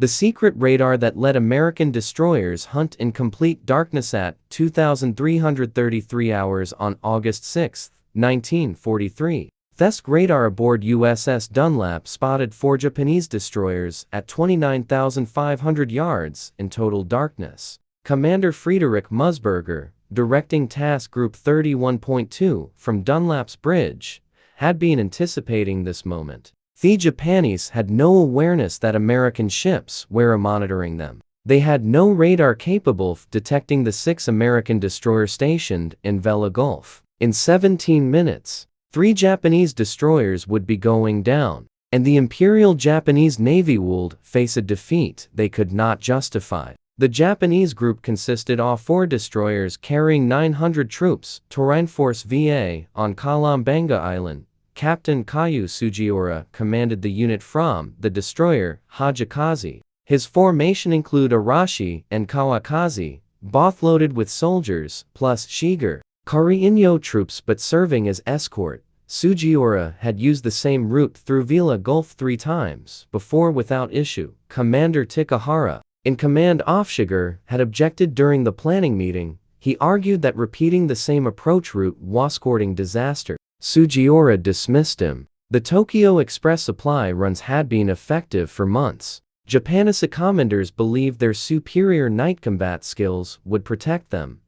The secret radar that let American destroyers hunt in complete darkness at 2,333 hours on August 6, 1943. Thesk radar aboard USS Dunlap spotted 4 Japanese destroyers at 29,500 yards in total darkness. Commander Friedrich Musburger, directing Task Group 31.2 from Dunlap's bridge, had been anticipating this moment. The Japanese had no awareness that American ships were monitoring them. They had no radar capable of detecting the 6 American destroyers stationed in Leyte Gulf. In 17 minutes, 3 Japanese destroyers would be going down, and the Imperial Japanese Navy would face a defeat they could not justify. The Japanese group consisted of 4 destroyers carrying 900 troops, Terrain Force VA, on Kalambanga Island. Captain Kayu Sugiura commanded the unit from the destroyer Hajikaze. His formation include Arashi and Kawakaze, both loaded with soldiers, plus Shiger, Kari-Inyo troops but serving as escort. Sugiura had used the same route through Leyte Gulf 3 times before without issue. Commander Tikahara, in command of Shiger, had objected during the planning meeting. He argued that repeating the same approach route was courting disaster. Sugiura dismissed him. The Tokyo Express supply runs had been effective for months. Japanese commanders believed their superior night combat skills would protect them.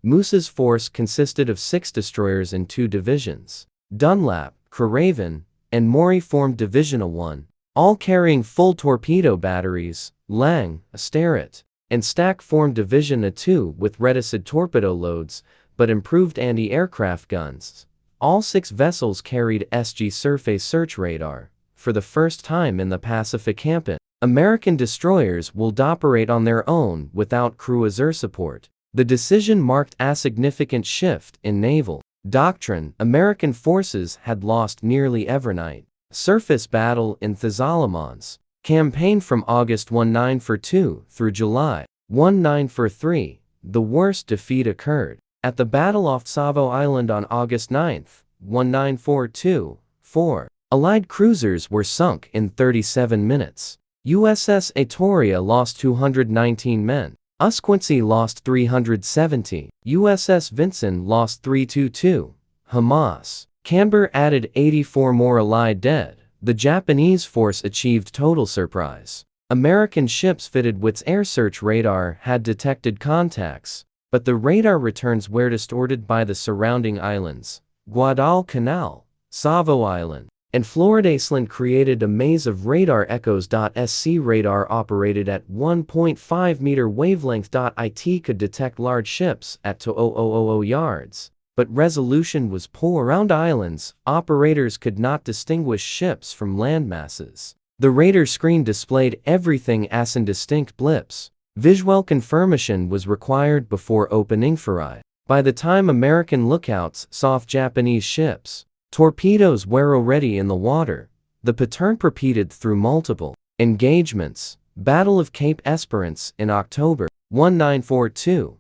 Musa's force consisted of 6 destroyers in 2 divisions. Dunlap, Craven, and Mori formed Division 1, all carrying full torpedo batteries. Lang, Asterit, and Stack formed Division 2 with reticent torpedo loads, but improved anti-aircraft guns. All 6 vessels carried SG surface search radar. For the first time in the Pacific campaign, American destroyers would operate on their own without cruiser support. The decision marked a significant shift in naval doctrine. American forces had lost nearly every night surface battle in the Solomons campaign from August 1942 through July 1943. The worst defeat occurred at the Battle off Savo Island on August 9, 1942. 4 Allied cruisers were sunk in 37 minutes. USS Aitoria lost 219 men. Usquancy lost 370. USS Vinson lost 322. Hamas. Canberra added 84 more Allied dead. The Japanese force achieved total surprise. American ships fitted with air search radar had detected contacts, but the radar returns were distorted by the surrounding islands. Guadalcanal, Savo Island, and Florida Island created a maze of radar echoes. SC radar operated at 1.5 meter wavelength. It could detect large ships at 2000 yards, but resolution was poor around islands. Operators could not distinguish ships from landmasses. The radar screen displayed everything as indistinct blips. Visual confirmation was required before opening fire. By the time American lookouts saw Japanese ships, torpedoes were already in the water. The pattern repeated through multiple engagements. Battle of Cape Esperance in October 1942.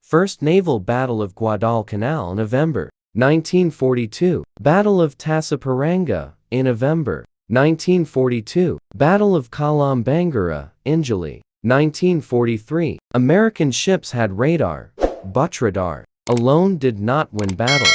First Naval Battle of Guadalcanal in November 1942. Battle of Tassaparanga in November 1942. Battle of Kalambangara in July 1943. American ships had radar, but radar alone did not win battles.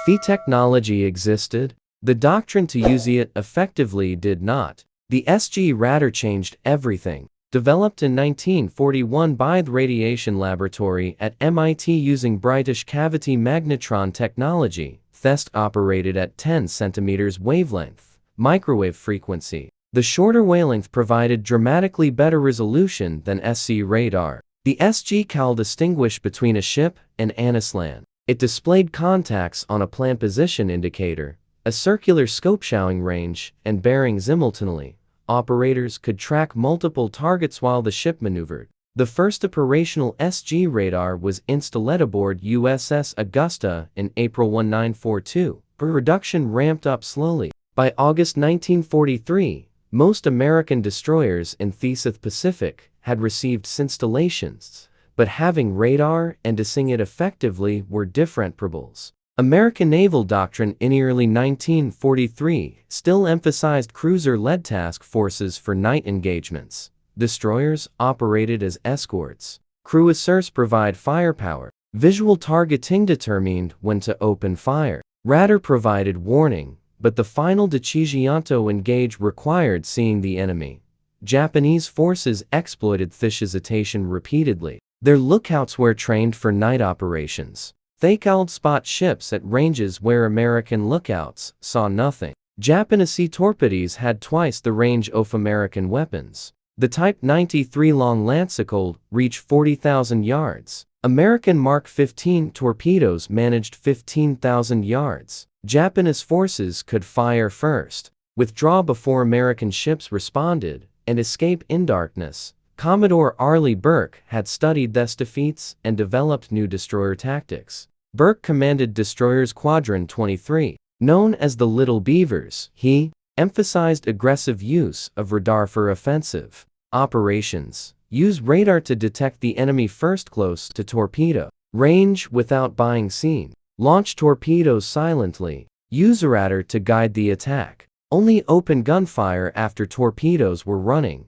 The technology existed, the doctrine to use it effectively did not. The SG radar changed everything. Developed in 1941 by the Radiation Laboratory at MIT using British cavity magnetron technology, THEST operated at 10 centimeters wavelength, microwave frequency. The shorter wavelength provided dramatically better resolution than SC radar. The SG could distinguish between a ship and an island. It displayed contacts on a plan position indicator, a circular scope showing range, and bearing simultaneously. Operators could track multiple targets while the ship maneuvered. The first operational SG radar was installed aboard USS Augusta in April 1942. Production ramped up slowly. By August 1943, most American destroyers in the South Pacific had received installations, but having radar and using it effectively were different principles. American naval doctrine in early 1943 still emphasized cruiser-led task forces for night engagements. Destroyers operated as escorts. Cruisers provide firepower. Visual targeting determined when to open fire. Radar provided warning, but the final decision to engage required seeing the enemy. Japanese forces exploited this hesitation repeatedly. Their lookouts were trained for night operations. They could spot ships at ranges where American lookouts saw nothing. Japanese torpedoes had twice the range of American weapons. The Type 93 long lancecold reached 40,000 yards. American Mark 15 torpedoes managed 15,000 yards. Japanese forces could fire first, withdraw before American ships responded, and escape in darkness. Commodore Arleigh Burke had studied these defeats and developed new destroyer tactics. Burke commanded Destroyer Squadron 23, known as the Little Beavers. He emphasized aggressive use of radar for offensive operations. Use radar to detect the enemy first close to torpedo range without being seen. Launch torpedoes silently. Use radar to guide the attack. Only open gunfire after torpedoes were running.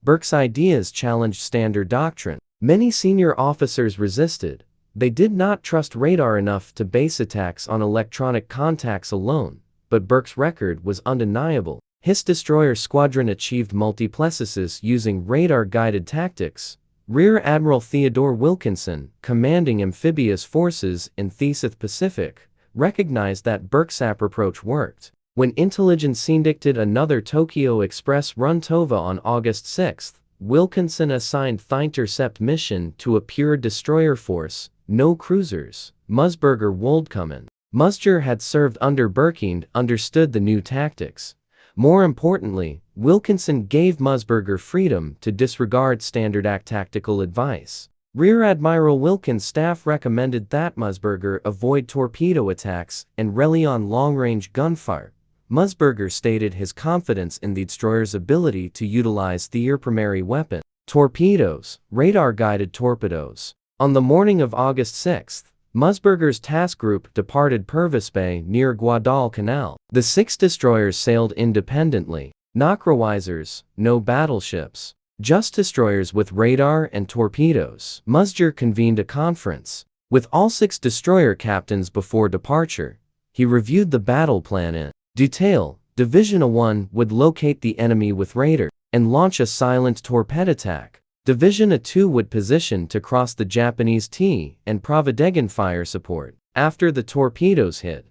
Burke's ideas challenged standard doctrine. Many senior officers resisted. They did not trust radar enough to base attacks on electronic contacts alone, but Burke's record was undeniable. His destroyer squadron achieved multiplexes using radar-guided tactics. Rear Admiral Theodore Wilkinson, commanding amphibious forces in the South Pacific, recognized that Burke's approach worked. When intelligence indicted another Tokyo Express run TOVA on August 6, Wilkinson assigned the intercept mission to a pure destroyer force, no cruisers. Musburger Woldkommen. Musger had served under Burke and understood the new tactics. More importantly, Wilkinson gave Musburger freedom to disregard standard tactical advice. Rear Admiral Wilkins' staff recommended that Musburger avoid torpedo attacks and rely on long-range gunfire. Musburger stated his confidence in the destroyer's ability to utilize their primary weapon, torpedoes, radar-guided torpedoes. On the morning of August 6, Musburger's task group departed Purvis Bay near Guadalcanal. The 6 destroyers sailed independently. No cruisers, no battleships, just destroyers with radar and torpedoes. Musger convened a conference with all 6 destroyer captains before departure. He reviewed the battle plan in detail. Division 1 would locate the enemy with radar and launch a silent torpedo attack. Division 2 would position to cross the Japanese T and provide fire support. After the torpedoes hit,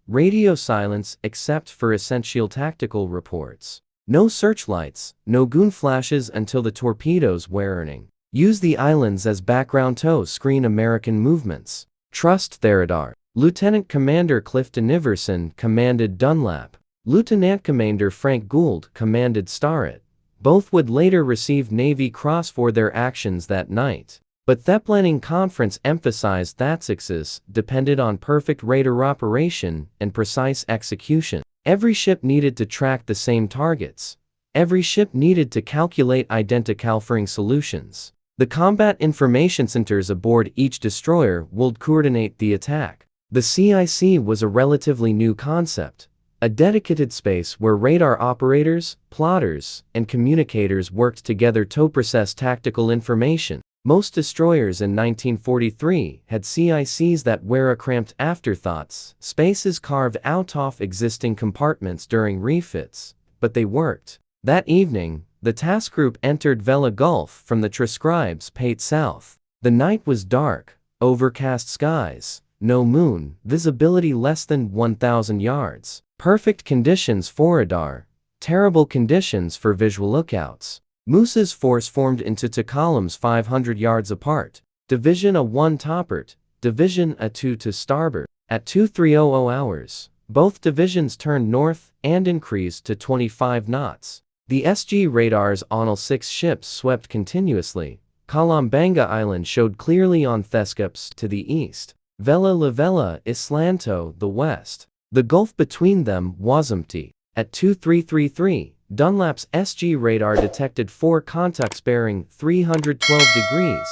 radio silence except for essential tactical reports. No searchlights, no goon flashes until the torpedoes were earning. Use the islands as background to screen American movements. Trust their radar. Lieutenant Commander Clifton Iverson commanded Dunlap. Lieutenant Commander Frank Gould commanded Starrett. Both would later receive Navy Cross for their actions that night. But the planning conference emphasized that success depended on perfect radar operation and precise execution. Every ship needed to track the same targets. Every ship needed to calculate identical firing solutions. The combat information centers aboard each destroyer would coordinate the attack. The CIC was a relatively new concept. A dedicated space where radar operators, plotters, and communicators worked together to process tactical information. Most destroyers in 1943 had CICs that were cramped afterthoughts, spaces carved out of existing compartments during refits, but they worked. That evening, the task group entered Vella Gulf from the Transcribes Pate south. The night was dark, overcast skies, no moon, visibility less than 1,000 yards. Perfect conditions for radar, terrible conditions for visual lookouts. Moose's force formed into 2 columns 500 yards apart. Division A1 toppert, Division A2 to starboard. At 2300 hours, both divisions turned north and increased to 25 knots. The SG radars on all 6 ships swept continuously. Kalambanga Island showed clearly on Thescaps to the east. Vela La Vela Islanto the west. The gulf between them was empty. At 2333, Dunlap's SG radar detected 4 contacts bearing 312 degrees,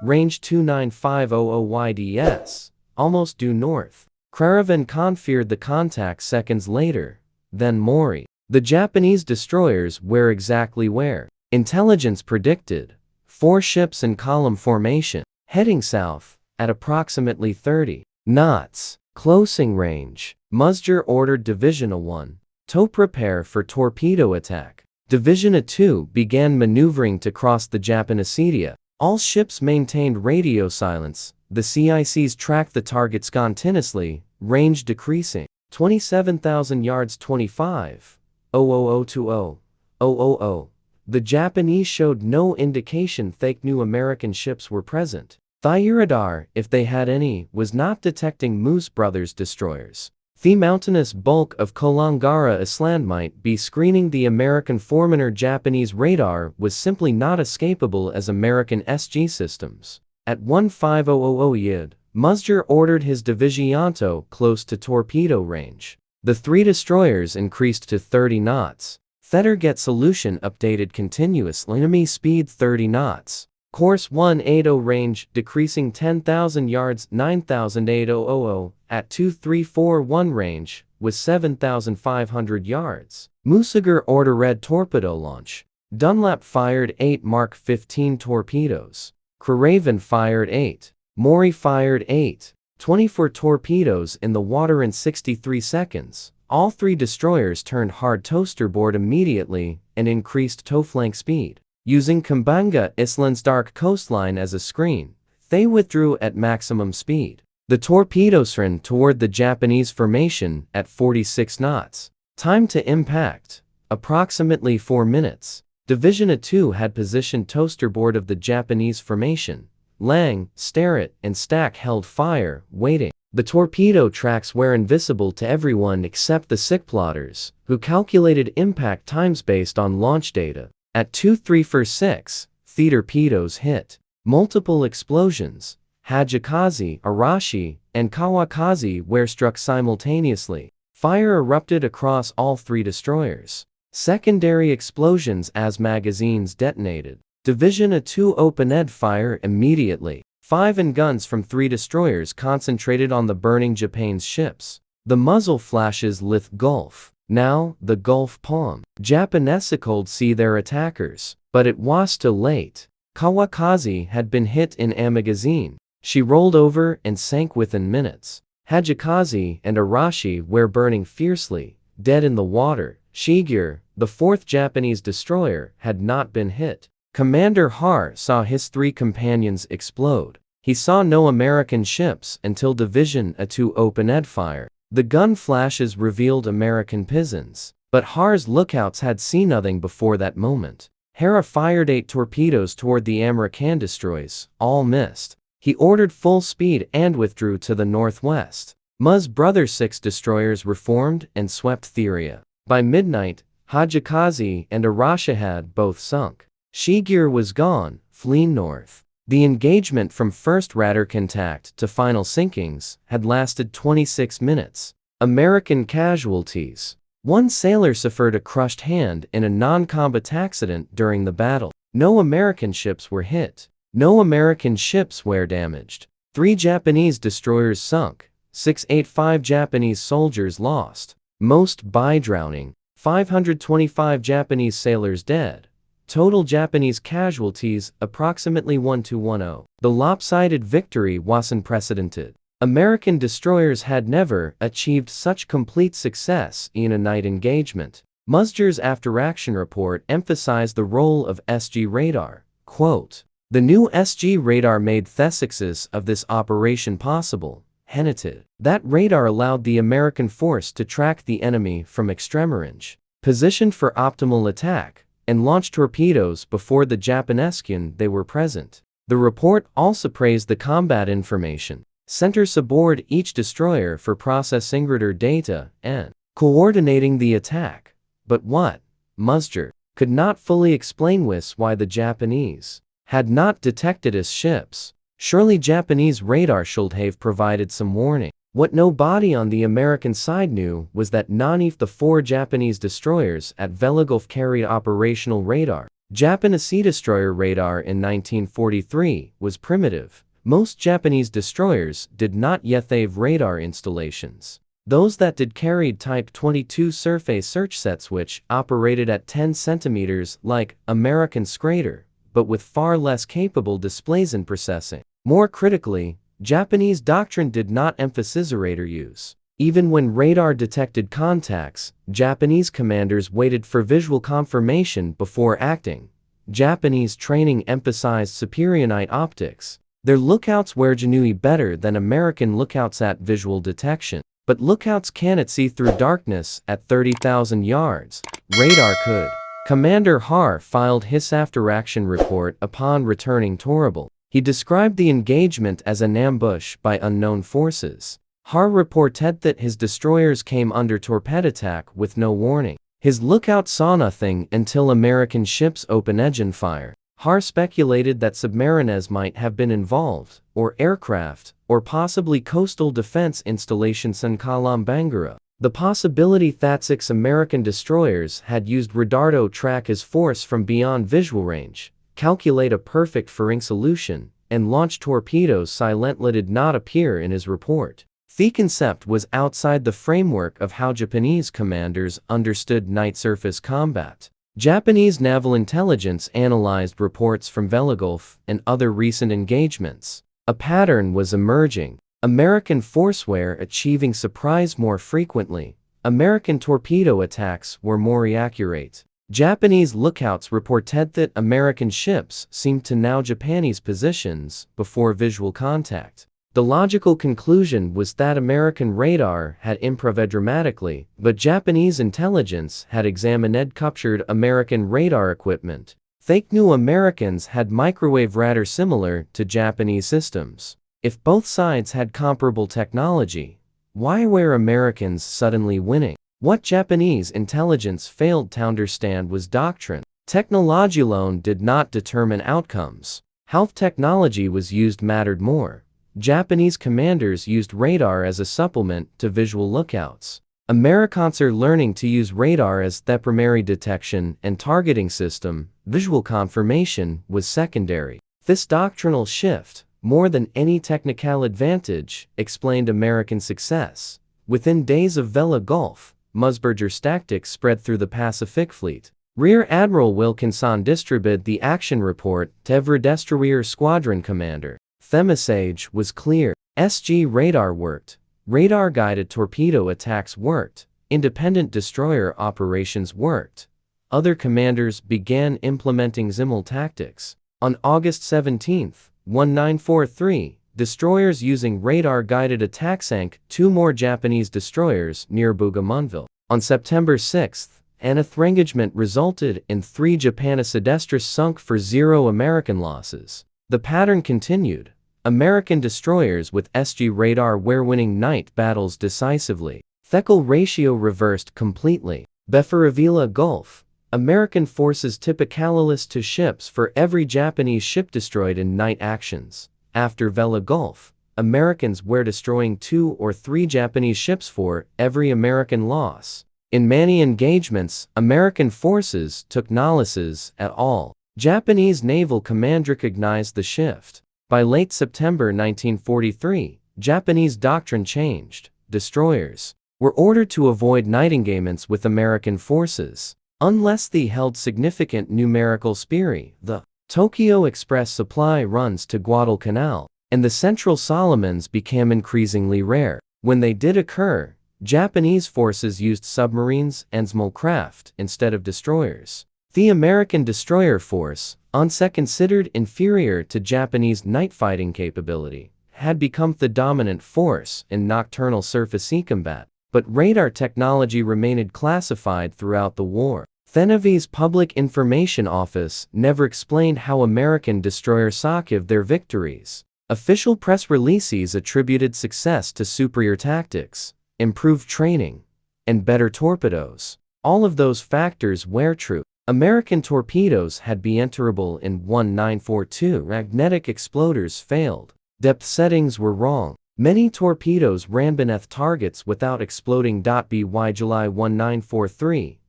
range 29500 YDS, almost due north. Caravan Khan feared the contact seconds later. Then Mori. The Japanese destroyers were exactly where Intelligence predicted 4 ships in column formation, heading south, at approximately 30 knots. Closing range. Musger ordered Division A1 to prepare for torpedo attack. Division A2 began maneuvering to cross the Japanesedia. All ships maintained radio silence. The CICs tracked the targets continuously, range decreasing. 27,000 yards 25,00020,000. The Japanese showed no indication fake new American ships were present. The radar, if they had any, was not detecting Moose Brothers destroyers. The mountainous bulk of Kolangara Island might be screening the American Foreigner Japanese radar was simply not escapable as American SG systems. At 1500 Yid, Musger ordered his Divisionto close to torpedo range. The 3 destroyers increased to 30 knots. Fetterget solution updated continuously. Enemy speed 30 knots. Course 180 range decreasing 10,000 yards 9,800 at 2341 range was 7,500 yards. Musagar order red torpedo launch. Dunlap fired 8 Mark 15 torpedoes. Craven fired 8. Maury fired 8. 24 torpedoes in the water in 63 seconds. All 3 destroyers turned hard toaster board immediately and increased tow flank speed. Using Kambanga Island's dark coastline as a screen, they withdrew at maximum speed. The torpedoes ran toward the Japanese formation at 46 knots. Time to impact, approximately 4 minutes. Division A2 had positioned toaster board of the Japanese formation. Lang, Starrett, and Stack held fire, waiting. The torpedo tracks were invisible to everyone except the sick plotters, who calculated impact times based on launch data. At 2346, the torpedoes hit. Multiple explosions. Hajikaze, Arashi, and Kawakaze were struck simultaneously. Fire erupted across all 3 destroyers. Secondary explosions as magazines detonated. Division A2 opened fire immediately. 5 guns from 3 destroyers concentrated on the burning Japanese ships. The muzzle flashes Leyte Gulf. Now, the Gulf palm. Japanese could see their attackers, but it was too late. Kawakaze had been hit in a magazine. She rolled over and sank within minutes. Hajikaze and Arashi were burning fiercely, dead in the water. Shigeru, the 4th Japanese destroyer, had not been hit. Commander Har saw his 3 companions explode. He saw no American ships until Division A2 opened fire. The gun flashes revealed American pigeons, but Har's lookouts had seen nothing before that moment. Hara fired 8 torpedoes toward the American destroyers, all missed. He ordered full speed and withdrew to the northwest. Mu's Brothers' 6 destroyers reformed and swept the area. By midnight, Hajikaze and Arashi had both sunk. Shigeru was gone, fleeing north. The engagement from first radar contact to final sinkings had lasted 26 minutes. American casualties. 1 sailor suffered a crushed hand in a non-combat accident during the battle. No American ships were hit. No American ships were damaged. 3 Japanese destroyers sunk. 685 Japanese soldiers lost, most by drowning. 525 Japanese sailors dead. Total Japanese casualties approximately 1210. The lopsided victory was unprecedented. American destroyers had never achieved such complete success in a night engagement. Musger's after-action report emphasized the role of SG radar. Quote, "The new SG radar made the success of this operation possible." Henneted. That radar allowed the American force to track the enemy from extreme range, positioned for optimal attack, and launch torpedoes before the Japanese they were present. The report also praised the combat information centers aboard each destroyer for processing radar data and coordinating the attack. But what Musger could not fully explain was why the Japanese had not detected his ships. Surely Japanese radar should have provided some warning. What nobody on the American side knew was that none of the 4 Japanese destroyers at Leyte Gulf carried operational radar. Japanese sea destroyer radar in 1943 was primitive. Most Japanese destroyers did not yet have radar installations. Those that did carried Type 22 surface search sets which operated at 10 centimeters like American Schrader, but with far less capable displays and processing. More critically, Japanese doctrine did not emphasize radar use. Even when radar detected contacts, Japanese commanders waited for visual confirmation before acting. Japanese training emphasized superior night optics. Their lookouts were genuinely better than American lookouts at visual detection. But lookouts cannot see through darkness at 30,000 yards. Radar could. Commander Har filed his after-action report upon returning Torable. He described the engagement as an ambush by unknown forces. Har reported that his destroyers came under torpedo attack with no warning. His lookout saw nothing until American ships opened engine fire. Har speculated that submarines might have been involved, or aircraft, or possibly coastal defense installations in Kalambangura. The possibility that 6 American destroyers had used radar to track his force from beyond visual range, calculate a perfect firing solution, and launch torpedoes silently did not appear in his report. The concept was outside the framework of how Japanese commanders understood night surface combat. Japanese naval intelligence analyzed reports from Leyte Gulf and other recent engagements. A pattern was emerging. American force were achieving surprise more frequently. American torpedo attacks were more accurate. Japanese lookouts reported that American ships seemed to know Japanese positions before visual contact. The logical conclusion was that American radar had improved dramatically, but Japanese intelligence had examined and captured American radar equipment. They knew Americans had microwave radar similar to Japanese systems. If both sides had comparable technology, why were Americans suddenly winning? What Japanese intelligence failed to understand was doctrine. Technology alone did not determine outcomes. How technology was used mattered more. Japanese commanders used radar as a supplement to visual lookouts. Americans are learning to use radar as the primary detection and targeting system. Visual confirmation was secondary. This doctrinal shift, more than any technical advantage, explained American success. Within days of Leyte Gulf, Musburger's tactics spread through the Pacific Fleet. Rear Admiral Wilkinson distributed the action report to every destroyer squadron commander. The message was clear. SG radar worked. Radar-guided torpedo attacks worked. Independent destroyer operations worked. Other commanders began implementing similar tactics. On August 17, 1943, destroyers using radar-guided attacks sank 2 more Japanese destroyers near Bougainville. On September 6, an engagement resulted in 3 Japanese destroyers sunk for 0 American losses. The pattern continued. American destroyers with SG radar were winning night battles decisively. Thecal ratio reversed completely. Before Leyte Gulf, American forces typically to ships for every Japanese ship destroyed in night actions. After Leyte Gulf, Americans were destroying 2 or 3 Japanese ships for every American loss. In many engagements, American forces took no losses at all. Japanese naval command recognized the shift. By late September 1943, Japanese doctrine changed. Destroyers were ordered to avoid night engagements with American forces, unless they held significant numerical superiority. The Tokyo Express supply runs to Guadalcanal, and the Central Solomons became increasingly rare. When they did occur, Japanese forces used submarines and small craft instead of destroyers. The American destroyer force, once considered inferior to Japanese night fighting capability, had become the dominant force in nocturnal surface sea combat, but radar technology remained classified throughout the war. The Navy's Public Information Office never explained how American destroyers achieved their victories. Official press releases attributed success to superior tactics, improved training, and better torpedoes. All of those factors were true. American torpedoes had been enterable in 1942. Magnetic exploders failed. Depth settings were wrong. Many torpedoes ran beneath targets without exploding. By July 1943,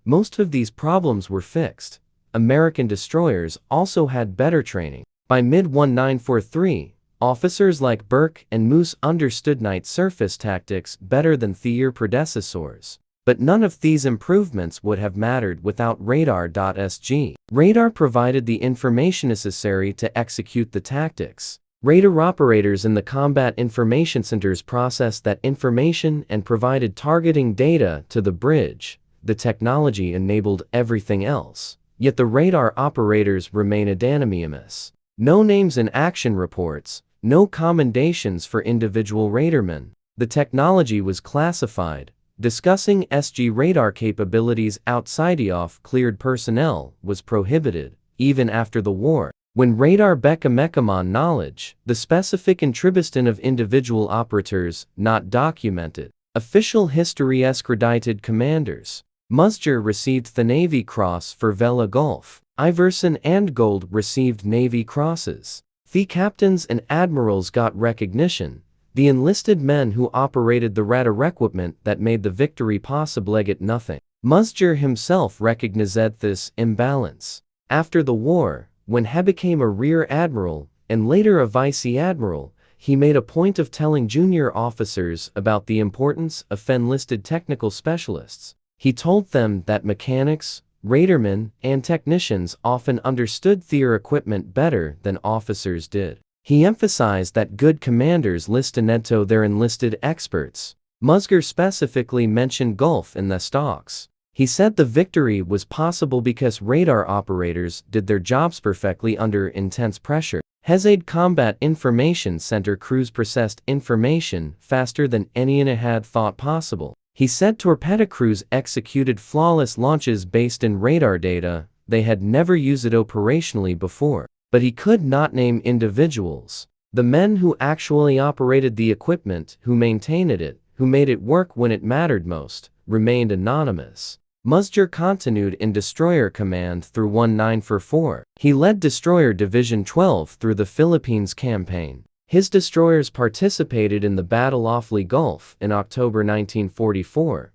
most of these problems were fixed. American destroyers also had better training. By mid-1943, Officers like Burke and Moose understood night surface tactics better than their predecessors. But none of these improvements would have mattered without radar.sg. Radar provided the information necessary to execute the tactics. Radar operators in the combat information centers processed that information and provided targeting data to the bridge. The technology enabled everything else. Yet the radar operators remain anonymous. No names in action reports, no commendations for individual radarmen. The technology was classified. Discussing SG radar capabilities outside of cleared personnel was prohibited, even after the war. When radar became knowledge, the specific attribution of individual operators not documented. Official history accredited commanders. Musger received the Navy Cross for Leyte Gulf. Iverson and Gold received Navy Crosses. The captains and admirals got recognition. The enlisted men who operated the radar equipment that made the victory possible get nothing. Musger himself recognized this imbalance. After the war, when he became a rear admiral, and later a vice admiral, he made a point of telling junior officers about the importance of enlisted technical specialists. He told them that mechanics, radarmen, and technicians often understood their equipment better than officers did. He emphasized that good commanders listened to their enlisted experts. Musger specifically mentioned Gulf in the talks. He said the victory was possible because radar operators did their jobs perfectly under intense pressure. His Combat Information Center crews processed information faster than anyone had thought possible. He said torpedo crews executed flawless launches based in radar data. They had never used it operationally before. But he could not name individuals. The men who actually operated the equipment, who maintained it, who made it work when it mattered most, remained anonymous. Musger continued in Destroyer Command through 1944. He led Destroyer Division 12 through the Philippines campaign. His destroyers participated in the Battle off Leyte Gulf in October 1944,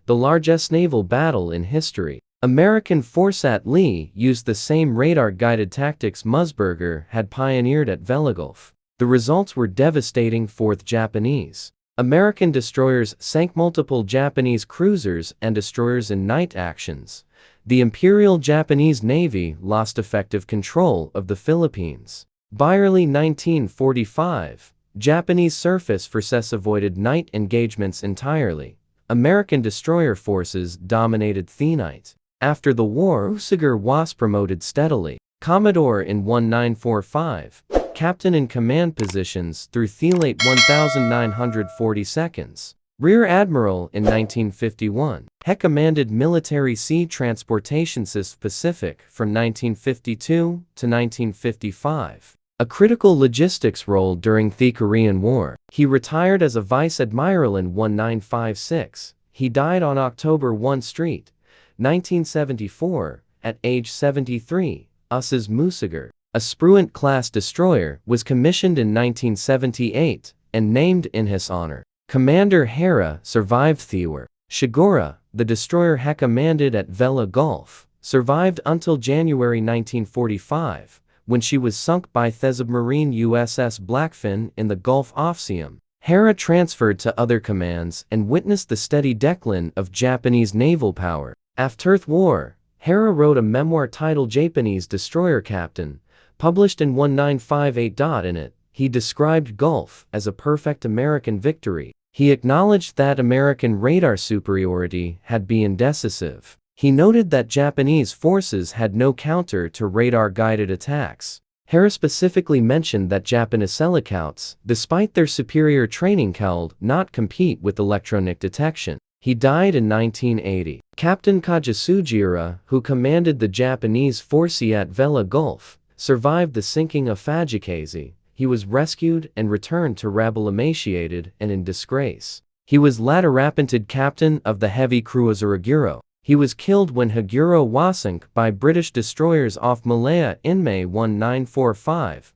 the largest naval battle in history. American force at Lee used the same radar-guided tactics Musburger had pioneered at Leyte Gulf. The results were devastating for the Japanese. American destroyers sank multiple Japanese cruisers and destroyers in night actions. The Imperial Japanese Navy lost effective control of the Philippines. By early 1945, Japanese surface forces avoided night engagements entirely. American destroyer forces dominated the night. After the war, Musger was promoted steadily. Commodore in 1945, captain in command positions through the late 1940 seconds. Rear Admiral in 1951. He commanded Military Sea Transportation System Pacific from 1952 to 1955. A critical logistics role during the Korean War. He retired as a Vice Admiral in 1956. He died on October 1 Street, 1974, at age 73. USA's Musger, a Spruant-class destroyer, was commissioned in 1978 and named in his honor. Commander Hera survived the war. Shigura, the destroyer he commanded at Leyte Gulf, survived until January 1945, when she was sunk by the submarine USS Blackfin in the Gulf Offseam. Hera transferred to other commands and witnessed the steady decline of Japanese naval power. After the war, Hera wrote a memoir titled Japanese Destroyer Captain, published in 1958. In it, he described Gulf as a perfect American victory. He acknowledged that American radar superiority had been decisive. He noted that Japanese forces had no counter to radar-guided attacks. Hera specifically mentioned that Japanese helicopters, despite their superior training, could not compete with electronic detection. He died in 1980. Captain Kajisugira, who commanded the Japanese force at Leyte Gulf, survived the sinking of Fujikaze. He was rescued and returned to Rabaul emaciated and in disgrace. He was later appointed captain of the heavy cruiser Haguro. He was killed when Haguro was sunk by British destroyers off Malaya in May 1945.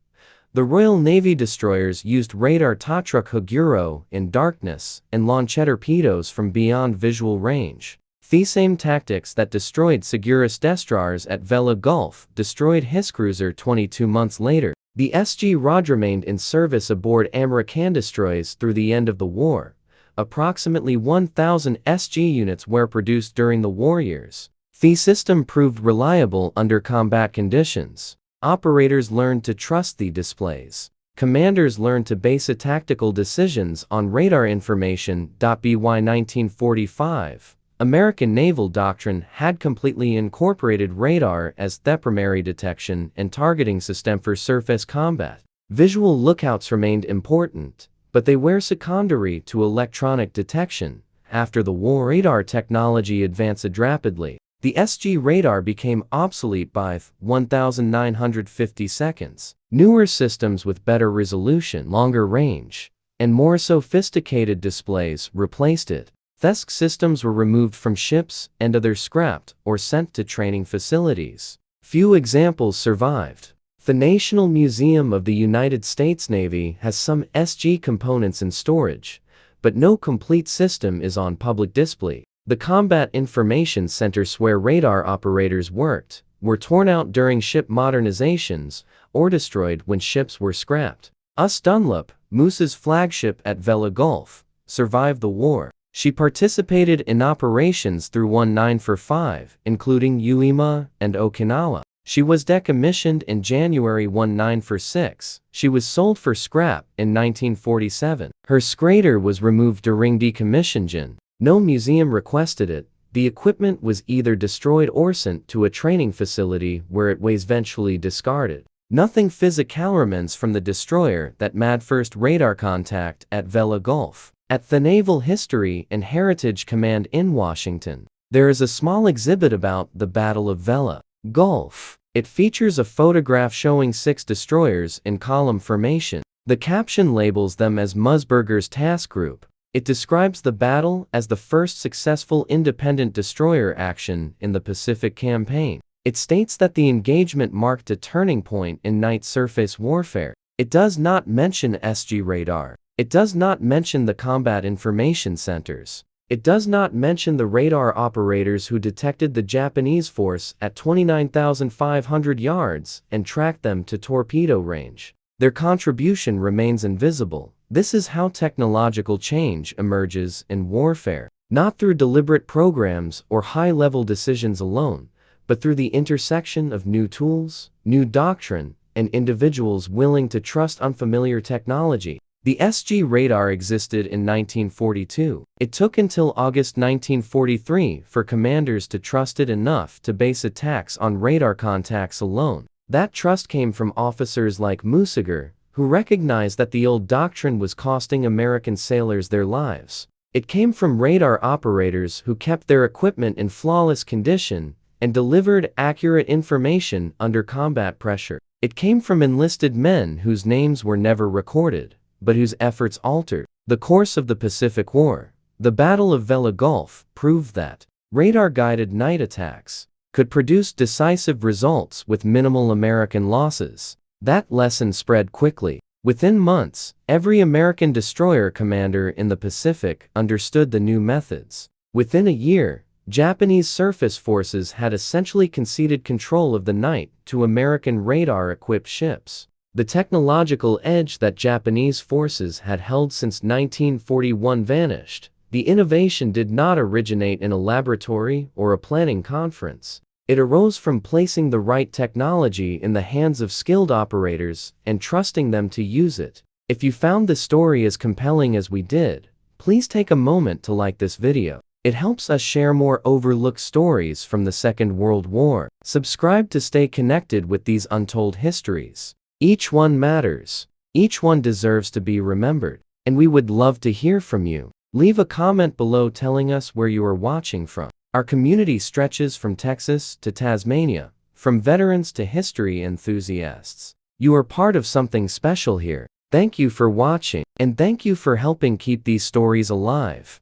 The Royal Navy destroyers used radar to track Haguro in darkness and launch torpedoes from beyond visual range. The same tactics that destroyed Segura's destroyers at Leyte Gulf destroyed his cruiser 22 months later. The SG-Rod remained in service aboard American destroyers through the end of the war. Approximately 1,000 SG units were produced during the war years. The system proved reliable under combat conditions. Operators learned to trust the displays. Commanders learned to base tactical decisions on radar information. By 1945, American naval doctrine had completely incorporated radar as the primary detection and targeting system for surface combat. Visual lookouts remained important, but they were secondary to electronic detection. After the war, radar technology advanced rapidly. The SG radar became obsolete by 1950 seconds. Newer systems with better resolution, longer range, and more sophisticated displays replaced it. These systems were removed from ships and either scrapped or sent to training facilities. Few examples survived. The National Museum of the United States Navy has some SG components in storage, but no complete system is on public display. The Combat Information Centers where radar operators worked were torn out during ship modernizations or destroyed when ships were scrapped. Dunlop, Moose's flagship at Leyte Gulf, survived the war. She participated in operations through 1945, including Uema and Okinawa. She was decommissioned in January 1946. She was sold for scrap in 1947. Her schrader was removed during decommissioning. No museum requested it. The equipment was either destroyed or sent to a training facility where it was eventually discarded. Nothing physical remains from the destroyer that made first radar contact at Leyte Gulf. At the Naval History and Heritage Command in Washington, there is a small exhibit about the Battle of Leyte Gulf. It features a photograph showing 6 destroyers in column formation. The caption labels them as Musburger's task group. It describes the battle as the first successful independent destroyer action in the Pacific Campaign. It states that the engagement marked a turning point in night surface warfare. It does not mention SG radar. It does not mention the combat information centers. It does not mention the radar operators who detected the Japanese force at 29,500 yards and tracked them to torpedo range. Their contribution remains invisible. This is how technological change emerges in warfare, not through deliberate programs or high-level decisions alone, but through the intersection of new tools, new doctrine, and individuals willing to trust unfamiliar technology. The SG radar existed in 1942. It took until August 1943 for commanders to trust it enough to base attacks on radar contacts alone. That trust came from officers like Musager, who recognized that the old doctrine was costing American sailors their lives. It came from radar operators who kept their equipment in flawless condition and delivered accurate information under combat pressure. It came from enlisted men whose names were never recorded, but whose efforts altered the course of the Pacific War. The Battle of Leyte Gulf proved that radar-guided night attacks could produce decisive results with minimal American losses. That lesson spread quickly. Within months, every American destroyer commander in the Pacific understood the new methods. Within a year, Japanese surface forces had essentially conceded control of the night to American radar-equipped ships. The technological edge that Japanese forces had held since 1941 vanished. The innovation did not originate in a laboratory or a planning conference. It arose from placing the right technology in the hands of skilled operators and trusting them to use it. If you found this story as compelling as we did, please take a moment to like this video. It helps us share more overlooked stories from the Second World War. Subscribe to stay connected with these untold histories. Each one matters. Each one deserves to be remembered. And we would love to hear from you. Leave a comment below telling us where you are watching from. Our community stretches from Texas to Tasmania, from veterans to history enthusiasts. You are part of something special here. Thank you for watching, and thank you for helping keep these stories alive.